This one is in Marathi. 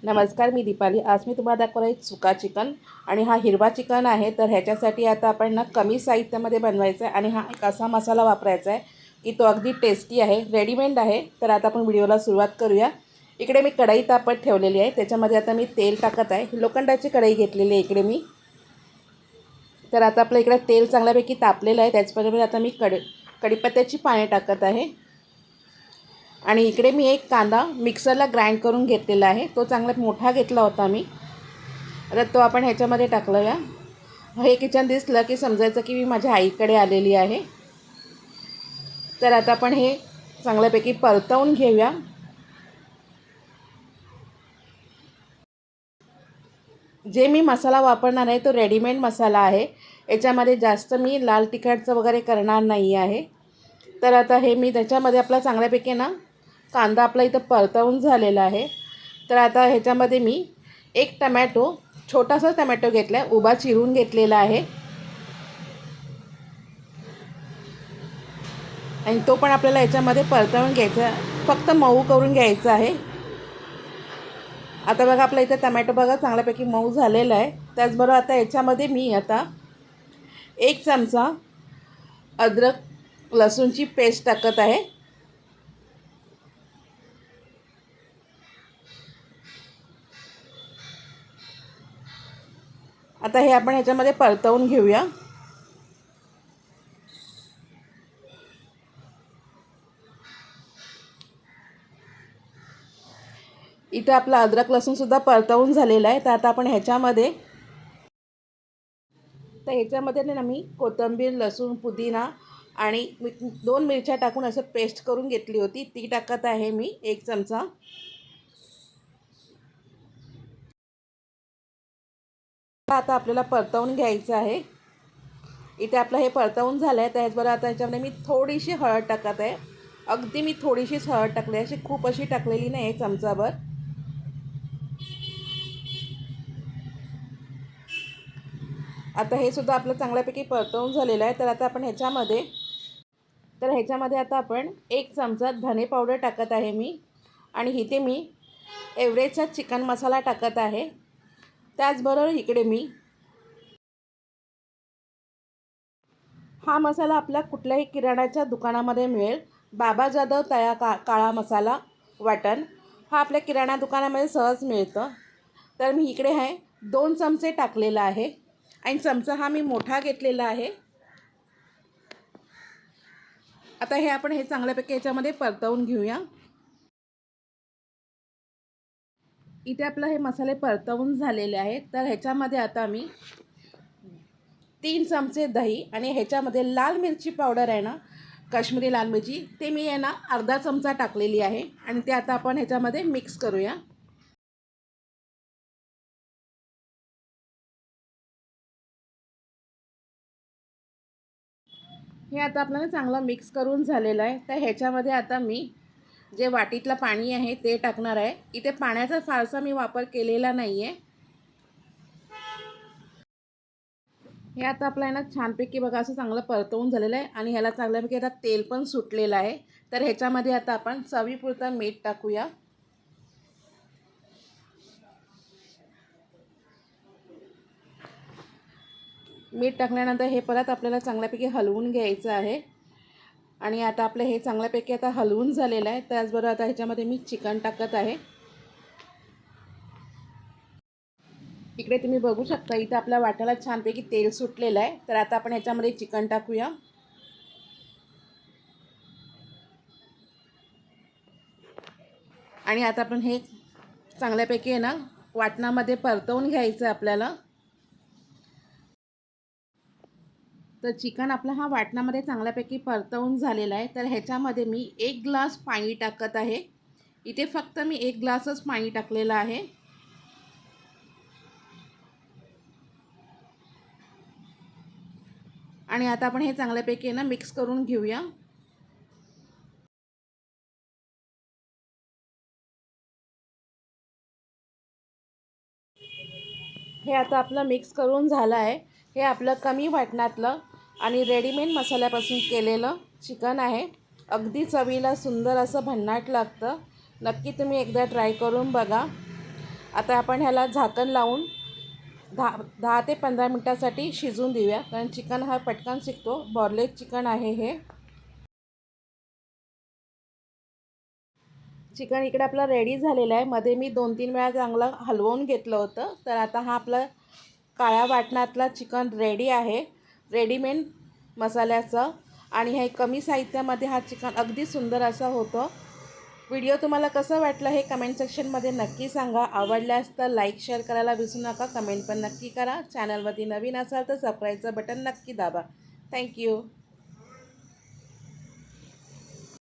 नमस्कार, मी दीपाली। आज मी तुम्हाला दाखवणार आहे सुका चिकन आणि हा हिरवा चिकन आहे। तर ह्याच्यासाठी आता आपण कमी साहित्यामध्ये बनवायचं आहे आणि हा एक असा मसाला वापरायचा आहे की तो अगदी टेस्टी आहे, रेडीमेड आहे। तर आता आपण व्हिडिओला सुरुवात करूया। इकडे मी कढई तापत ठेवलेली आहे, त्याच्यामध्ये आता मी तेल टाकत आहे। लोखंडाची कढई घेतलेली आहे इकडे मी। तर आता आपलं इकडे तेल चांगल्यापैकी तापलेलं आहे। त्याचप्रमाणे आता मी कढीपत्त्याची पाने टाकत आहे आणि इकडे मी एक कांदा मिक्सरला ग्राइंड करून घेतलेला आहे। तो चांगला मोठा घेतला होता मी। आता तो आपण ह्याच्यामध्ये टाकूया। हे किचन दिसलं की समजायचं की मी माझ्या आईकडे आलेली आहे। तर आता आपण हे चांगल्यापैकी परतवून घेऊया। जे मी मसाला वापरणार आहे तो रेडीमेड मसाला आहे। याच्यामध्ये जास्त मी लाल तिखटचं वगैरे करणार नाही आहे। तर आता हे मी त्याच्यामध्ये आपला चांगल्यापैकी कांदा आपला इथं परतवून झालेला आहे। तर आता ह्याच्यामध्ये मी एक टमॅटो, छोटासा टमॅटो घेतला आहे, उभा चिरून घेतलेला आहे आणि तो पण आपल्याला याच्यामध्ये परतवून घ्यायचा, फक्त मऊ करून घ्यायचा आहे। आता बघा आपला इथं टमॅटो बघा चांगल्यापैकी मऊ झालेला आहे। त्याचबरोबर आता याच्यामध्ये मी आता 1 चमचा अद्रक लसूणची पेस्ट टाकत आहे। आता हे आपण ह्याच्यामध्ये परतवून घेऊया। इथे आपला अद्रक लसूण सुद्धा परतवून झालेला आहे। तर आता आपण ह्याच्यामध्ये मी कोथिंबीर, लसूण, पुदिना आणि 2 मिरच्या टाकून असं पेस्ट करून घेतली होती, ती टाकत आहे मी 1 चमचा। आता आपल्याला परतवून घ्यायचं आहे। इथे आपलं हे परतवून झालं आहे। त्याचबरोबर आता ह्याच्यामध्ये मी थोडीशी हळद टाकत आहे। अगदी मी थोडीशीच हळद टाकली, अशी खूप अशी टाकलेली नाही, 1 चमचाभर। आता हे सुद्धा आपलं चांगल्यापैकी परतवून झालेलं आहे। तर आता आपण ह्याच्यामध्ये आता आपण 1 चमचा धने पावडर टाकत आहे मी आणि इथे मी एव्हरेजचा चिकन मसाला टाकत आहे। त्याचबरोबर इकडे मी हा मसाला आपल्या कुठल्याही किराण्याच्या दुकानामध्ये मिळेल। बाबा जाधव काळा मसाला वाटण हा आपल्या किराणा दुकानामध्ये सहज मिळतं। तर मी इकडे 2 चमचे टाकलेला आहे आणि चमचा हा मी मोठा घेतलेला आहे। आता हे आपण चांगल्यापैकी याच्यामध्ये परतवून घेऊया। इथे आपलं हे मसाले परतवून झालेले आहेत। तर ह्याच्यामध्ये आता मी 3 चमचे दही आणि ह्याच्यामध्ये लाल मिरची पावडर आहे ना, काश्मीरी लाल मिरची, ते मी अर्धा चमचा टाकलेली आहे आणि ते आता आपण ह्याच्यामध्ये मिक्स करूया। हे आता आपल्याला चांगलं मिक्स करून झालेलं आहे। तर ह्याच्यामध्ये आता मी जे वाटीतलं पाणी आहे ते टाकणार आहे। इथे पाण्याचा फारसा मी वापर केलेला नाही आहे। हे आता आपल्याला छानपैकी बघा असं चांगलं परतवून झालेलं आहे आणि ह्याला चांगल्यापैकी आता तेल पण सुटलेलं आहे। तर ह्याच्यामध्ये आता आपण चवीपुरतं मीठ टाकूया। मीठ टाकल्यानंतर हे परत आपल्याला चांगल्यापैकी हलवून घ्यायचं आहे आणि आता आपलं हे चांगल्यापैकी आता हलवून झालेलं आहे। त्याचबरोबर आता ह्याच्यामध्ये मी चिकन टाकत आहे। इकडे तुम्ही बघू शकता, इथे आपल्या वाट्याला छानपैकी तेल सुटलेलं आहे। तर आता आपण ह्याच्यामध्ये चिकन टाकूया आणि आता आपण हे चांगल्यापैकी वाटणामध्ये परतवून घ्यायचं आपल्याला। तर चिकन आपला हा वाटणामध्ये चांगल्यापैकी परतवून झालेला आहे। तर ह्याच्यामध्ये मी 1 ग्लास पाणी टाकत आहे। इथे फक्त मी 1 ग्लासच पाणी टाकलेलं आहे आणि आता आपण हे चांगल्यापैकी मिक्स करून घेऊया। हे आता आपलं मिक्स करून झालं आहे। हे आपलं कमी वाटणातलं आणि रेडीमेड मसाल्यापासून केलेलं चिकन आहे। अगदी चवीला सुंदर असं भन्नाट लागतं। नक्की तुम्ही एकदा ट्राय करून बघा। आता आपण ह्याला झाकण लावून 10 ते 15 मिनटासाठी शिजवून देऊया, कारण चिकन हा पटकन शिजतो. बॉर्लेज चिकन आहे हे. चिकन इकडे आपलं रेडी झालेलं आहे. मध्ये मी 2-3 वेळा चांगलं हलवून घेतलं होतं. तर आता हा आपला काळ्या वाटणातला चिकन रेडी आहे, रेडीमेड मसाल्याचं. आणि हे कमी साहित्यामध्ये हा चिकन अगदी सुंदर असा होतो. व्हिडिओ तुम्हाला कसं वाटलं हे कमेंट सेक्शनमध्ये नक्की सांगा. आवडल्यास तर लाईक शेअर करायला विसरू नका. कमेंट पण नक्की करा. चॅनलवरती नवीन असाल तर सबस्क्राईबचं बटन नक्की दाबा. थँक्यू.